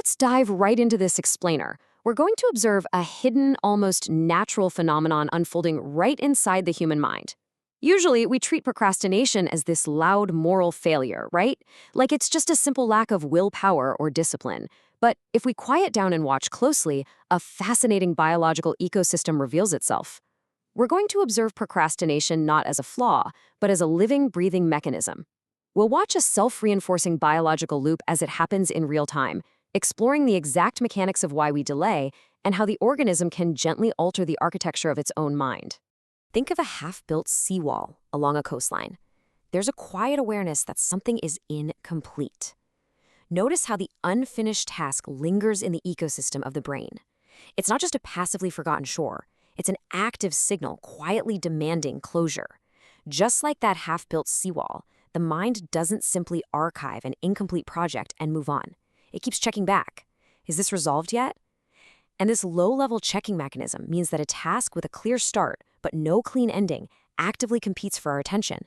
Let's dive right into this explainer. We're going to observe a hidden, almost natural phenomenon unfolding right inside the human mind. Usually, we treat procrastination as this loud moral failure, right? Like it's just a simple lack of willpower or discipline. But if we quiet down and watch closely, a fascinating biological ecosystem reveals itself. We're going to observe procrastination not as a flaw, but as a living, breathing mechanism. We'll watch a self-reinforcing biological loop as it happens in real time, exploring the exact mechanics of why we delay and how the organism can gently alter the architecture of its own mind. Think of a half-built seawall along a coastline. There's a quiet awareness that something is incomplete. Notice how the unfinished task lingers in the ecosystem of the brain. It's not just a passively forgotten chore. It's an active signal quietly demanding closure. Just like that half-built seawall, the mind doesn't simply archive an incomplete project and move on. It keeps checking back. Is this resolved yet? And this low-level checking mechanism means that a task with a clear start but no clean ending actively competes for our attention.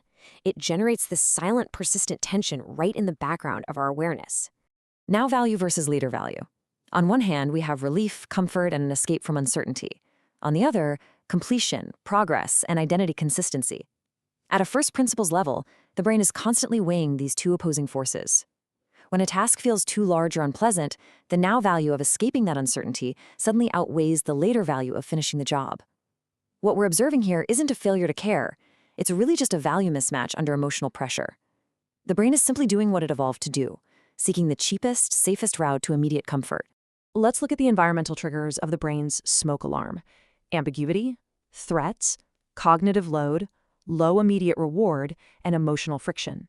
It generates this silent, persistent tension right in the background of our awareness. Now value versus leader value. On one hand, we have relief, comfort, and an escape from uncertainty. On the other, completion, progress, and identity consistency. At a first principles level, the brain is constantly weighing these two opposing forces. When a task feels too large or unpleasant, the now value of escaping that uncertainty suddenly outweighs the later value of finishing the job. What we're observing here isn't a failure to care. It's really just a value mismatch under emotional pressure. The brain is simply doing what it evolved to do, seeking the cheapest, safest route to immediate comfort. Let's look at the environmental triggers of the brain's smoke alarm: ambiguity, threats, cognitive load, low immediate reward, and emotional friction.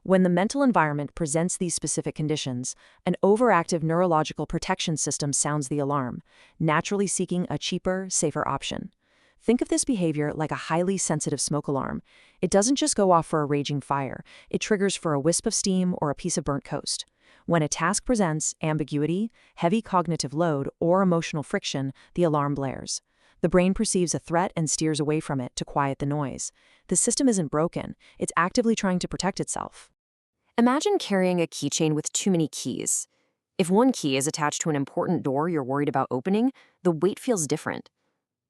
When the mental environment presents these specific conditions, an overactive neurological protection system sounds the alarm, naturally seeking a cheaper, safer option. Think of this behavior like a highly sensitive smoke alarm. It doesn't just go off for a raging fire. It triggers for a wisp of steam or a piece of burnt toast. When a task presents ambiguity, heavy cognitive load, or emotional friction, the alarm blares. The brain perceives a threat and steers away from it to quiet the noise. The system isn't broken. It's actively trying to protect itself. Imagine carrying a keychain with too many keys. If one key is attached to an important door you're worried about opening, the weight feels different.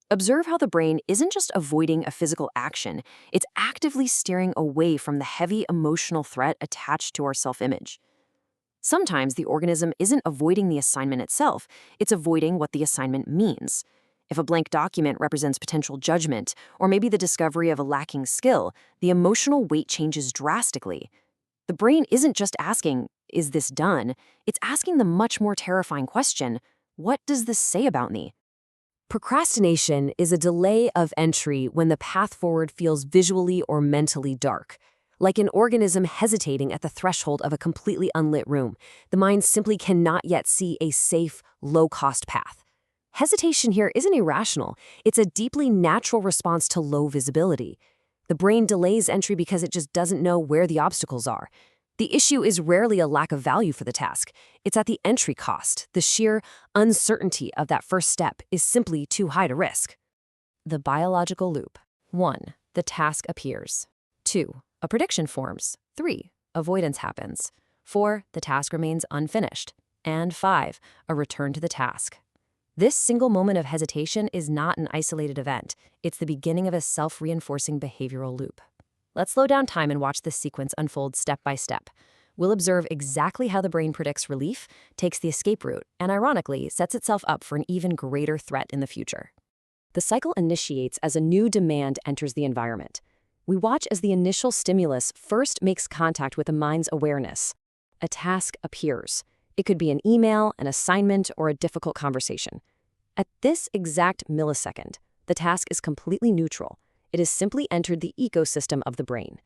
Observe how the brain isn't just avoiding a physical action, it's actively steering away from the heavy emotional threat attached to our self-image. Sometimes the organism isn't avoiding the assignment itself, it's avoiding what the assignment means. If a blank document represents potential judgment, or maybe the discovery of a lacking skill, the emotional weight changes drastically. The brain isn't just asking, "Is this done?" It's asking the much more terrifying question, "What does this say about me?" Procrastination is a delay of entry when the path forward feels visually or mentally dark. Like an organism hesitating at the threshold of a completely unlit room, the mind simply cannot yet see a safe, low-cost path. Hesitation here isn't irrational. It's a deeply natural response to low visibility. The brain delays entry because it just doesn't know where the obstacles are. The issue is rarely a lack of value for the task. It's at the entry cost. The sheer uncertainty of that first step is simply too high to risk. The biological loop. 1. The task appears. 2. A prediction forms. 3. Avoidance happens. 4. The task remains unfinished. And 5. A return to the task. This single moment of hesitation is not an isolated event. It's the beginning of a self-reinforcing behavioral loop. Let's slow down time and watch this sequence unfold step by step. We'll observe exactly how the brain predicts relief, takes the escape route, and ironically, sets itself up for an even greater threat in the future. The cycle initiates as a new demand enters the environment. We watch as the initial stimulus first makes contact with the mind's awareness. A task appears. It could be an email, an assignment, or a difficult conversation. At this exact millisecond, the task is completely neutral. It has simply entered the ecosystem of the brain.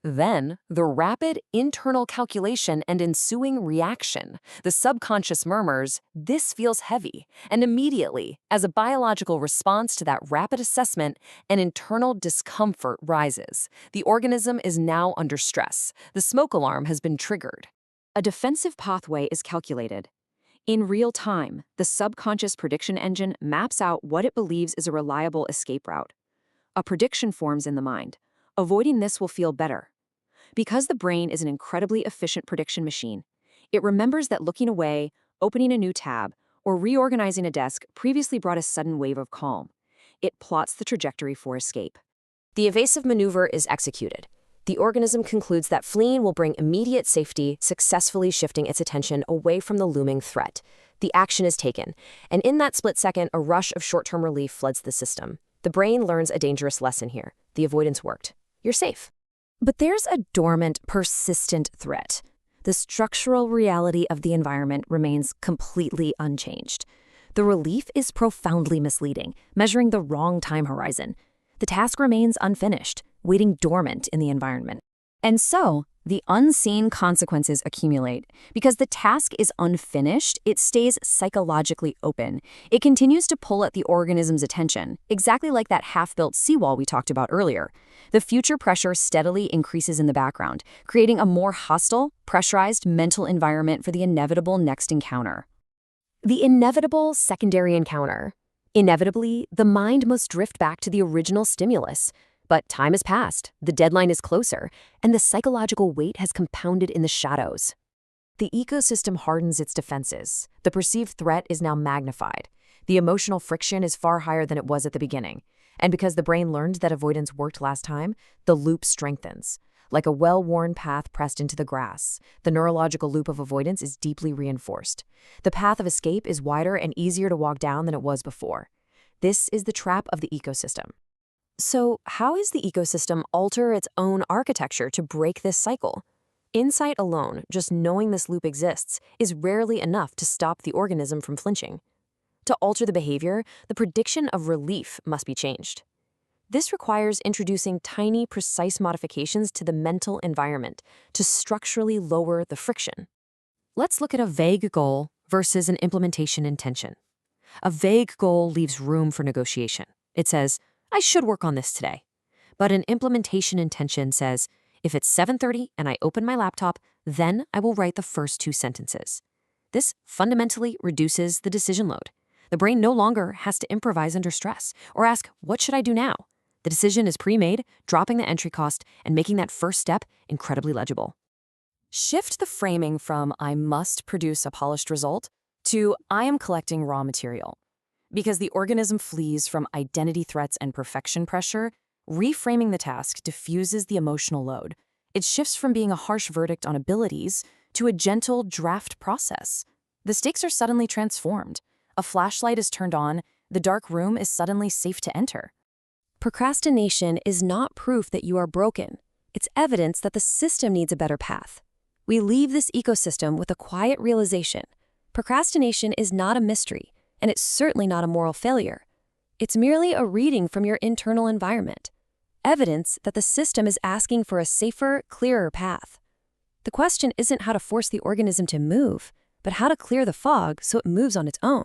Then, the rapid internal calculation and ensuing reaction. The subconscious murmurs, "This feels heavy," and immediately, as a biological response to that rapid assessment, an internal discomfort rises. The organism is now under stress. The smoke alarm has been triggered. A defensive pathway is calculated. In real time, the subconscious prediction engine maps out what it believes is a reliable escape route. A prediction forms in the mind. Avoiding this will feel better. Because the brain is an incredibly efficient prediction machine, it remembers that looking away, opening a new tab, or reorganizing a desk previously brought a sudden wave of calm. It plots the trajectory for escape. The evasive maneuver is executed. The organism concludes that fleeing will bring immediate safety, successfully shifting its attention away from the looming threat. The action is taken, and in that split second, a rush of short-term relief floods the system. The brain learns a dangerous lesson here. The avoidance worked. You're safe. But there's a dormant, persistent threat. The structural reality of the environment remains completely unchanged. The relief is profoundly misleading, measuring the wrong time horizon. The task remains unfinished, waiting dormant in the environment. And so, the unseen consequences accumulate. Because the task is unfinished, it stays psychologically open. It continues to pull at the organism's attention, exactly like that half-built seawall we talked about earlier. The future pressure steadily increases in the background, creating a more hostile, pressurized mental environment for the inevitable next encounter. The inevitable secondary encounter. Inevitably, the mind must drift back to the original stimulus. But time has passed, the deadline is closer, and the psychological weight has compounded in the shadows. The ecosystem hardens its defenses. The perceived threat is now magnified. The emotional friction is far higher than it was at the beginning. And because the brain learned that avoidance worked last time, the loop strengthens. Like a well-worn path pressed into the grass, the neurological loop of avoidance is deeply reinforced. The path of escape is wider and easier to walk down than it was before. This is the trap of the ecosystem. So, how does the ecosystem alter its own architecture to break this cycle? Insight alone, just knowing this loop exists, is rarely enough to stop the organism from flinching. To alter the behavior, the prediction of relief must be changed. This requires introducing tiny, precise modifications to the mental environment to structurally lower the friction. Let's look at a vague goal versus an implementation intention. A vague goal leaves room for negotiation. It says, I should work on this today. But an implementation intention says, if it's 7:30 and I open my laptop, then I will write the first 2 sentences. This fundamentally reduces the decision load. The brain no longer has to improvise under stress or ask, what should I do now? The decision is pre-made, dropping the entry cost and making that first step incredibly legible. Shift the framing from I must produce a polished result to I am collecting raw material. Because the organism flees from identity threats and perfection pressure, reframing the task diffuses the emotional load. It shifts from being a harsh verdict on abilities to a gentle draft process. The stakes are suddenly transformed. A flashlight is turned on, the dark room is suddenly safe to enter. Procrastination is not proof that you are broken. It's evidence that the system needs a better path. We leave this ecosystem with a quiet realization. Procrastination is not a mystery, and it's certainly not a moral failure. It's merely a reading from your internal environment. Evidence that the system is asking for a safer, clearer path. The question isn't how to force the organism to move, but how to clear the fog so it moves on its own.